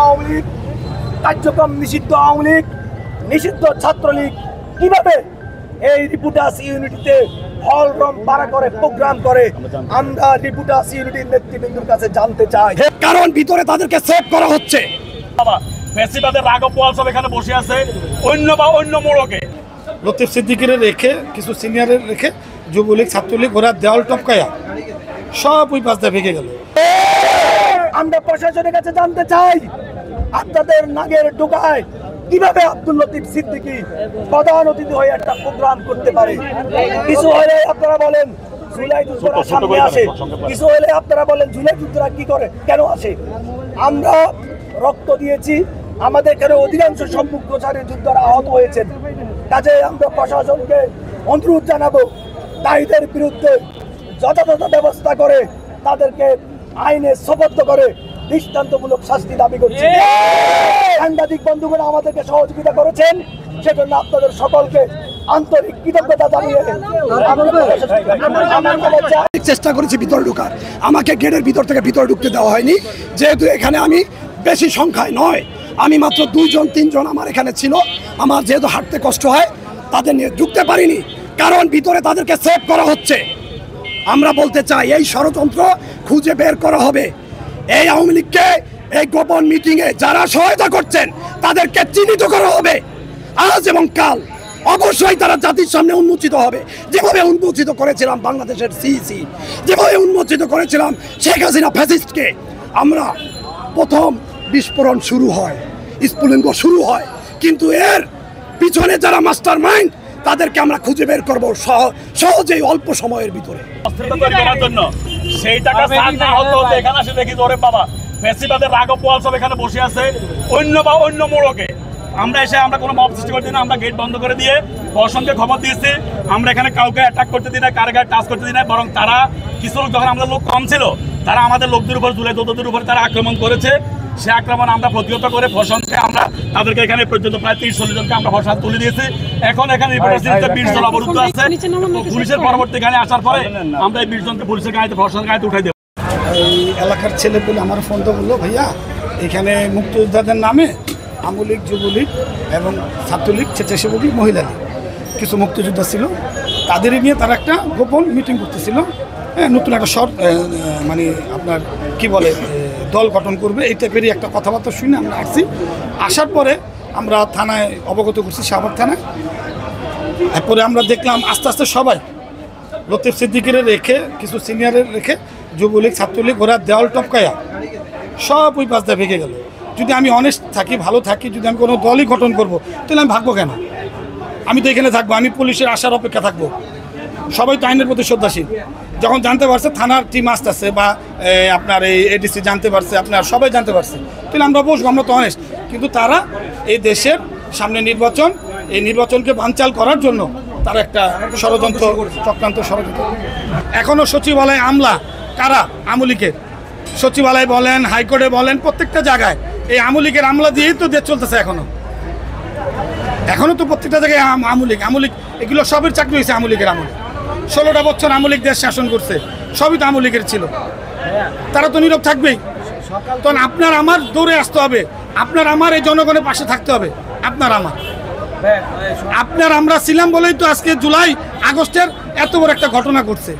আওয়ামী লীগ, কার্যক্রম নিষিদ্ধ আওয়ামী লীগ, নিষিদ্ধ ছাত্রলীগ কিভাবে এই রিপুটাস ইউনিটিতে হল রুম ভাড়া করে প্রোগ্রাম করে, আমরা রিপুটাস ইউনিটির নেতৃবৃন্দের কাছে জানতে চাই। কারণ ভিতরে তাদেরকে সেভ করা হচ্ছে। ফ্যাসিবাদের রাঘব বোয়াল সব এখানে বসে আছে অন্য মোড়কে। লতিফ সিদ্দিকীর রেখে কিছু সিনিয়রের রেখে যুবলীগ ছাত্রলীগ ওরা দেওয়াল টপকায়া সব ওই পাশ দিয়ে ভেঙে গেল। আমরা প্রশাসনের কাছে জানতে চাই, আপনাদের নাগের ডোকায় কিভাবে আব্দুল লতিফ সিদ্দিকী প্রধান অতিথি হয়ে একটা প্রোগ্রাম করতে পারে? কিছু হলে আপনারা বলেন জুলাই যুদ্ধরা সামনে আসে, কিছু হলে আপনারা বলেন জুলাই যুদ্ধরা কি করে কেন আসে? আমরা রক্ত দিয়েছি, আমাদের এখানে অধিকাংশ সম্মুখচারী যোদ্ধারা আহত হয়েছেন। কাজে আমরা প্রশাসনকে অনুরোধ জানাবো, তাইদের বিরুদ্ধে যথাযথ ব্যবস্থা করে তাদেরকে আইনে সোপর্দ করে দৃষ্টান্তমূলক শাস্তি দাবি করছি। সাংবাদিক বন্ধুগণ আমাদেরকে সহযোগিতা করেছেন, সেজন্য আপনাদের সকলকে আন্তরিক কৃতজ্ঞতা জানিয়ে চেষ্টা করেছি ভিতরে ঢোকার, আমাকে গেটের ভিতর থেকে ভিতরে ঢুকতে দেওয়া হয়নি। যেহেতু এখানে আমি বেশি সংখ্যায় নয়, আমি মাত্র 2-3 আমার এখানে ছিল, আমার যেহেতু হাঁটতে কষ্ট হয় তাদের নিয়ে ঢুকতে পারিনি, কারণ ভিতরে তাদেরকে সেভ করা হচ্ছে। আমরা বলতে চাই এই ষড়যন্ত্র খুঁজে বের করা হবে। এই আওয়ামী লীগকে এই গোপন মিটিংয়ে যারা সহায়তা করছেন তাদেরকে চিহ্নিত করা হবে। আজ এবং কাল অবশ্যই তারা জাতির সামনে উন্মোচিত হবে, যেভাবে উন্মোচিত করেছিলাম বাংলাদেশের সিইসি, যেভাবে উন্মোচিত করেছিলাম শেখ হাসিনা ফ্যাসিস্টকে। আমরা প্রথম বিস্ফোরণ শুরু হয়, স্ফুলিঙ্গ শুরু হয়, কিন্তু এর পিছনে যারা মাস্টার মাইন্ড তাদেরকে আমরা খুঁজে বের করবো সহজেই অল্প সময়ের ভিতরে। সেই টাকা এখানে আসে দেখি ধরে বাবা ফ্যাসিবাদের রাঘব বোয়াল সব এখানে বসে আছে অন্য মোড়কে। আমরা এসে আমরা কোনো মব সৃষ্টি করতে না, আমরা গেট বন্ধ করে দিয়ে প্রশাসনকে খবর দিয়েছি। আমরা এখানে কাউকে অ্যাটাক করতে দিই না, কার গায়ে টাচ করতে দিই না, বরং তারা কিছু লোক যখন আমাদের লোক কম ছিল তারা আমাদের লোকদের উপর জুলাই যোদ্ধাদের উপরে তারা আক্রমণ করেছে। সে আক্রমণ আমরা প্রতিহত করে প্রশাসনকে আমরা তাদেরকে এখানে পর্যন্ত প্রায় 30-40 জনকে আমরা প্রশাসন তুলে দিয়েছি। এখন এখানে 20 জন অবরুদ্ধ আছে। পুলিশের পরবর্তী গাড়ি আসার পরে আমরা এই 20 জনকে পুলিশের গাড়িতে প্রশাসনের গাড়িতে উঠাই দেবো। এই এলাকার ছেলে বলে আমার ফোন তো বললো, ভাইয়া এখানে মুক্তিযোদ্ধাদের নামে আওয়ামী লীগ, যুবলীগ এবং ছাত্রলীগ, স্বেচ্ছাসেবক লীগ, মহিলা লীগ কিছু মুক্তিযোদ্ধা ছিল, তাদেরই নিয়ে তারা একটা গোপন মিটিং করতেছিল। নতুন একটা মানে আপনার কি বলে দল গঠন করবে, এই টাইপেরই একটা কথাবার্তা শুনে আমরা আসছি। আসার পরে আমরা থানায় অবগত করছি, শাহবাগ থানায়। এরপরে আমরা দেখলাম আস্তে আস্তে সবাই লতিফ সিদ্দিকীর রেখে কিছু সিনিয়রের রেখে যুবলীগ ছাত্রলীগ ওরা দেওয়াল টপকায়া সব ওই পাশ দিয়ে ভেঙে গেল। যদি আমি অনেস্ট থাকি, ভালো থাকি, যদি আমি কোনো দলই গঠন করব তাহলে আমি ভাগবো কেন? আমি তো এখানে থাকবো, আমি পুলিশের আসার অপেক্ষা থাকবো। সবাই তো আইনের প্রতি শ্রদ্ধাশীল। যখন জানতে পারছে থানার টিম আসতেছে বা আপনার এই এডিসি জানতে পারছে, আপনার সবাই জানতে পারছে, তাহলে আমরা বসবো, আমরা তো অনেস্ট। কিন্তু তারা এই দেশের সামনে নির্বাচন, এই নির্বাচনকে বানচাল করার জন্য তারা একটা ষড়যন্ত্র, চক্রান্ত ষড়যন্ত্র। এখনও সচিবালয় আমলা কারা? আওয়ামী লীগের সচিবালয় বলেন, হাইকোর্টে বলেন, প্রত্যেকটা জায়গায় এই আওয়ামী লীগের আমলা দিয়েই তো দেশ চলতেছে। এখনও তো প্রত্যেকটা জায়গায় আওয়ামী লীগ এগুলো সবের চাকরি হয়েছে আওয়ামী লীগের আমলে। 16টা বছর আওয়ামী লীগ দেশ শাসন করছে, সবই তো আওয়ামী লীগের ছিল। তারা তো নীরব থাকবেই। তখন আপনার আমার দৌড়ে আসতে হবে, আপনার আমার এই জনগণের পাশে থাকতে হবে। আপনার আমরা ছিলাম বলেই তো আজকে জুলাই আগস্টের এত বড় একটা ঘটনা ঘটছে।